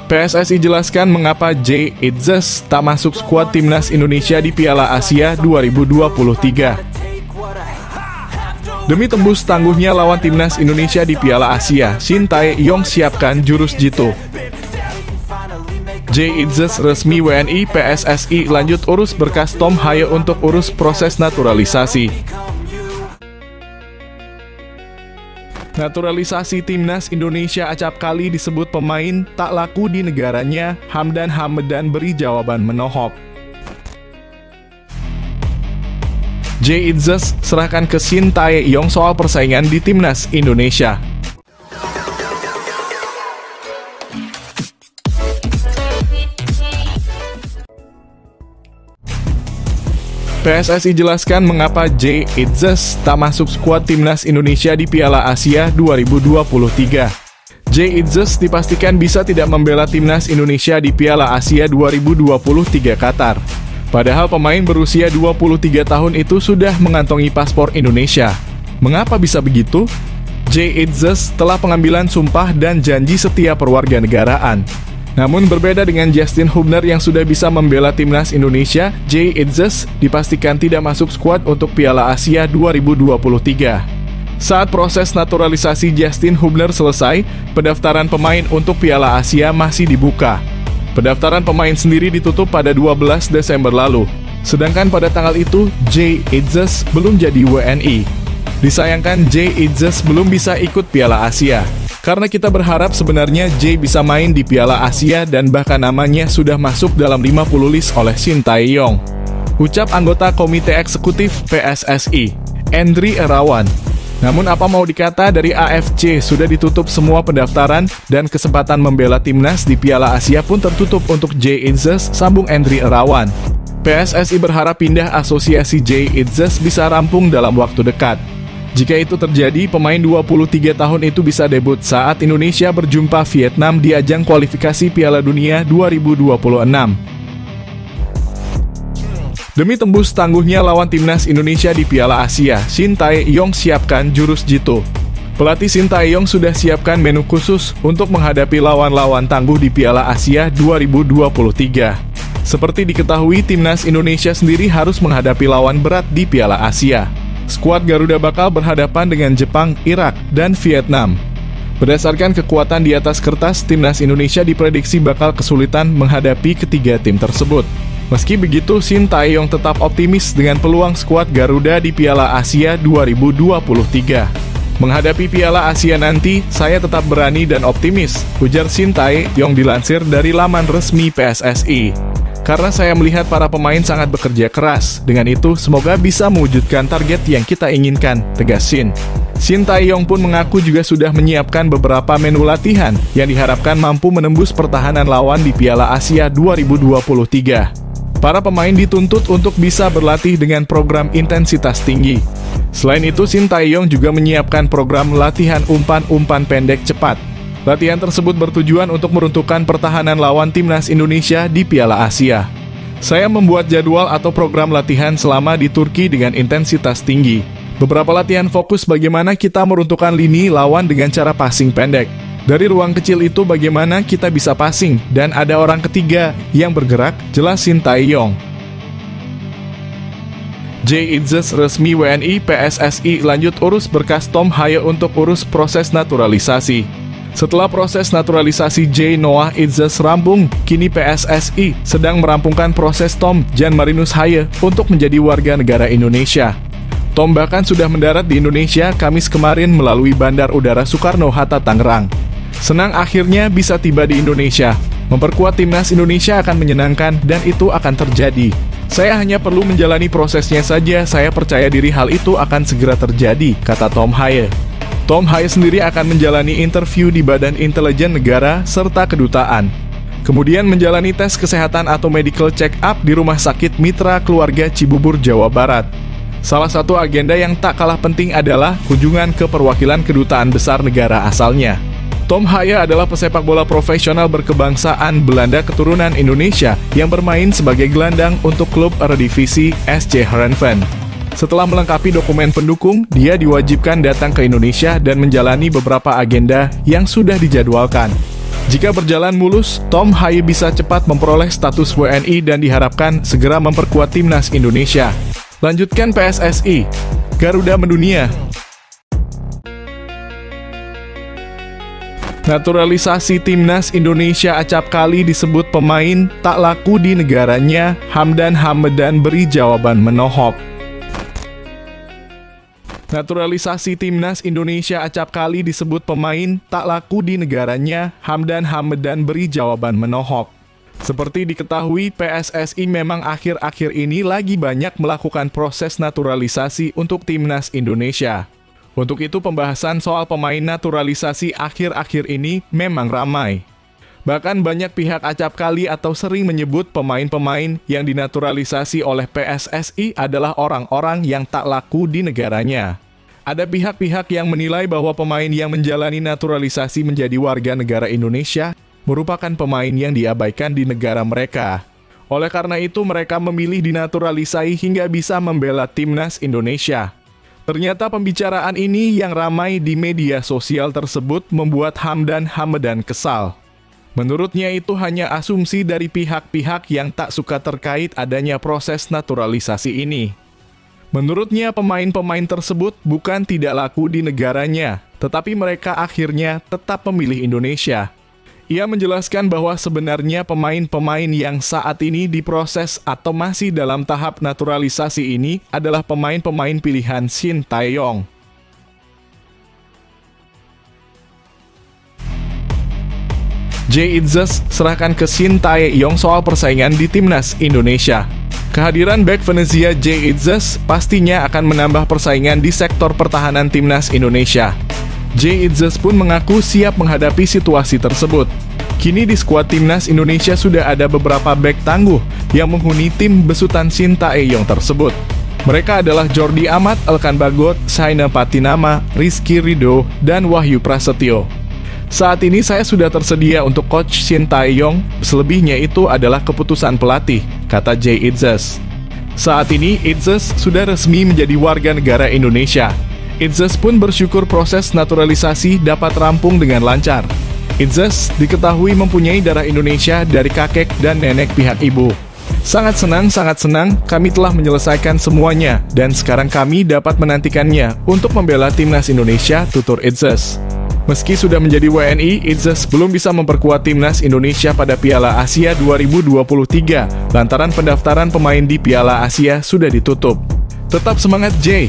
PSSI jelaskan mengapa Jay Itzes tak masuk skuad timnas Indonesia di Piala Asia 2023. Demi tembus tangguhnya lawan timnas Indonesia di Piala Asia, Shin Tae-yong siapkan jurus jitu. Jay Itzes resmi WNI, PSSI lanjut urus berkas Tom Haye untuk urus proses naturalisasi. Naturalisasi timnas Indonesia acap kali disebut pemain tak laku di negaranya. Hamdan Hamedan beri jawaban menohok. Jay Itzes serahkan ke Shin Tae-yong soal persaingan di timnas Indonesia. PSSI jelaskan mengapa Jay Itzes tak masuk skuad timnas Indonesia di Piala Asia 2023. Jay Itzes dipastikan bisa tidak membela timnas Indonesia di Piala Asia 2023 Qatar. Padahal pemain berusia 23 tahun itu sudah mengantongi paspor Indonesia. Mengapa bisa begitu? Jay Itzes telah pengambilan sumpah dan janji setia perwarganegaraan. Namun berbeda dengan Justin Hubner yang sudah bisa membela timnas Indonesia, Jay Itzes dipastikan tidak masuk skuad untuk Piala Asia 2023. Saat proses naturalisasi Justin Hubner selesai, pendaftaran pemain untuk Piala Asia masih dibuka. Pendaftaran pemain sendiri ditutup pada 12 Desember lalu. Sedangkan pada tanggal itu, Jay Itzes belum jadi WNI. Disayangkan Jay Itzes belum bisa ikut Piala Asia. Karena kita berharap sebenarnya Jay bisa main di Piala Asia dan bahkan namanya sudah masuk dalam 50 list oleh Shin Tae-yong. Ucap anggota Komite Eksekutif PSSI, Endri Irawan. Namun apa mau dikata, dari AFC sudah ditutup semua pendaftaran dan kesempatan membela timnas di Piala Asia pun tertutup untuk Jay Itzes, sambung Endri Irawan. PSSI berharap pindah asosiasi Jay Itzes bisa rampung dalam waktu dekat. Jika itu terjadi, pemain 23 tahun itu bisa debut saat Indonesia berjumpa Vietnam di ajang kualifikasi Piala Dunia 2026. Demi tembus tangguhnya lawan timnas Indonesia di Piala Asia, Shin Tae-yong siapkan jurus jitu. Pelatih Shin Tae-yong sudah siapkan menu khusus untuk menghadapi lawan-lawan tangguh di Piala Asia 2023. Seperti diketahui, timnas Indonesia sendiri harus menghadapi lawan berat di Piala Asia. Skuad Garuda bakal berhadapan dengan Jepang, Irak, dan Vietnam. Berdasarkan kekuatan di atas kertas, timnas Indonesia diprediksi bakal kesulitan menghadapi ketiga tim tersebut. Meski begitu, Shin Tae-yong tetap optimis dengan peluang skuad Garuda di Piala Asia 2023. Menghadapi Piala Asia nanti, saya tetap berani dan optimis, ujar Shin Tae-yong dilansir dari laman resmi PSSI. Karena saya melihat para pemain sangat bekerja keras. Dengan itu, semoga bisa mewujudkan target yang kita inginkan, tegas Shin. Shin Tae-yong pun mengaku juga sudah menyiapkan beberapa menu latihan yang diharapkan mampu menembus pertahanan lawan di Piala Asia 2023. Para pemain dituntut untuk bisa berlatih dengan program intensitas tinggi. Selain itu, Shin Tae-yong juga menyiapkan program latihan umpan-umpan pendek cepat. Latihan tersebut bertujuan untuk meruntuhkan pertahanan lawan timnas Indonesia di Piala Asia. Saya membuat jadwal atau program latihan selama di Turki dengan intensitas tinggi. Beberapa latihan fokus bagaimana kita meruntuhkan lini lawan dengan cara passing pendek. Dari ruang kecil itu bagaimana kita bisa passing dan ada orang ketiga yang bergerak, jelas Shin Tae-yong. Jay Itzes resmi WNI, PSSI lanjut urus berkas Tom Haye untuk urus proses naturalisasi. Setelah proses naturalisasi Jay Noah Itzes rampung, kini PSSI sedang merampungkan proses Tom Jan Marinus Haye untuk menjadi warga negara Indonesia. Tom bahkan sudah mendarat di Indonesia Kamis kemarin melalui Bandar Udara Soekarno-Hatta, Tangerang. Senang akhirnya bisa tiba di Indonesia. Memperkuat timnas Indonesia akan menyenangkan dan itu akan terjadi. Saya hanya perlu menjalani prosesnya saja, saya percaya diri hal itu akan segera terjadi, kata Tom Haye. Tom Haye sendiri akan menjalani interview di Badan Intelijen Negara serta Kedutaan. Kemudian menjalani tes kesehatan atau medical check-up di Rumah Sakit Mitra Keluarga Cibubur, Jawa Barat. Salah satu agenda yang tak kalah penting adalah kunjungan ke perwakilan kedutaan besar negara asalnya. Tom Haye adalah pesepak bola profesional berkebangsaan Belanda keturunan Indonesia yang bermain sebagai gelandang untuk klub Eredivisie SC Heerenveen. Setelah melengkapi dokumen pendukung, dia diwajibkan datang ke Indonesia dan menjalani beberapa agenda yang sudah dijadwalkan. Jika berjalan mulus, Tom Haye bisa cepat memperoleh status WNI dan diharapkan segera memperkuat timnas Indonesia. Lanjutkan PSSI, Garuda mendunia. Naturalisasi timnas Indonesia acap kali disebut pemain tak laku di negaranya. Hamdan Hamedan beri jawaban menohok. Naturalisasi timnas Indonesia acap kali disebut pemain tak laku di negaranya. Hamdan Hamedan beri jawaban menohok. Seperti diketahui, PSSI memang akhir-akhir ini lagi banyak melakukan proses naturalisasi untuk timnas Indonesia. Untuk itu pembahasan soal pemain naturalisasi akhir-akhir ini memang ramai. Bahkan banyak pihak acap kali atau sering menyebut pemain-pemain yang dinaturalisasi oleh PSSI adalah orang-orang yang tak laku di negaranya. Ada pihak-pihak yang menilai bahwa pemain yang menjalani naturalisasi menjadi warga negara Indonesia merupakan pemain yang diabaikan di negara mereka. Oleh karena itu mereka memilih dinaturalisasi hingga bisa membela timnas Indonesia. Ternyata pembicaraan ini yang ramai di media sosial tersebut membuat Hamdan Hamedan kesal. Menurutnya itu hanya asumsi dari pihak-pihak yang tak suka terkait adanya proses naturalisasi ini. Menurutnya pemain-pemain tersebut bukan tidak laku di negaranya, tetapi mereka akhirnya tetap memilih Indonesia. Ia menjelaskan bahwa sebenarnya pemain-pemain yang saat ini diproses atau masih dalam tahap naturalisasi ini adalah pemain-pemain pilihan Shin Tae-yong. Jay Itzes serahkan ke Shin Tae-yong soal persaingan di timnas Indonesia. Kehadiran bek Venezia Jay Itzes pastinya akan menambah persaingan di sektor pertahanan timnas Indonesia. Jay Itzes pun mengaku siap menghadapi situasi tersebut. Kini di skuad timnas Indonesia sudah ada beberapa bek tangguh yang menghuni tim besutan Shin Tae-yong tersebut. Mereka adalah Jordi Amat, Elkan Bagot, Shaina Patinama, Rizky Ridho, dan Wahyu Prasetyo. Saat ini saya sudah tersedia untuk coach Shin Tae-yong, selebihnya itu adalah keputusan pelatih, kata Jay Itzes. Saat ini, Itzes sudah resmi menjadi warga negara Indonesia. Itzes pun bersyukur proses naturalisasi dapat rampung dengan lancar. Itzes diketahui mempunyai darah Indonesia dari kakek dan nenek pihak ibu. Sangat senang, kami telah menyelesaikan semuanya, dan sekarang kami dapat menantikannya untuk membela timnas Indonesia, tutur Itzes. Meski sudah menjadi WNI, Itzes belum bisa memperkuat timnas Indonesia pada Piala Asia 2023, lantaran pendaftaran pemain di Piala Asia sudah ditutup. Tetap semangat, Jay!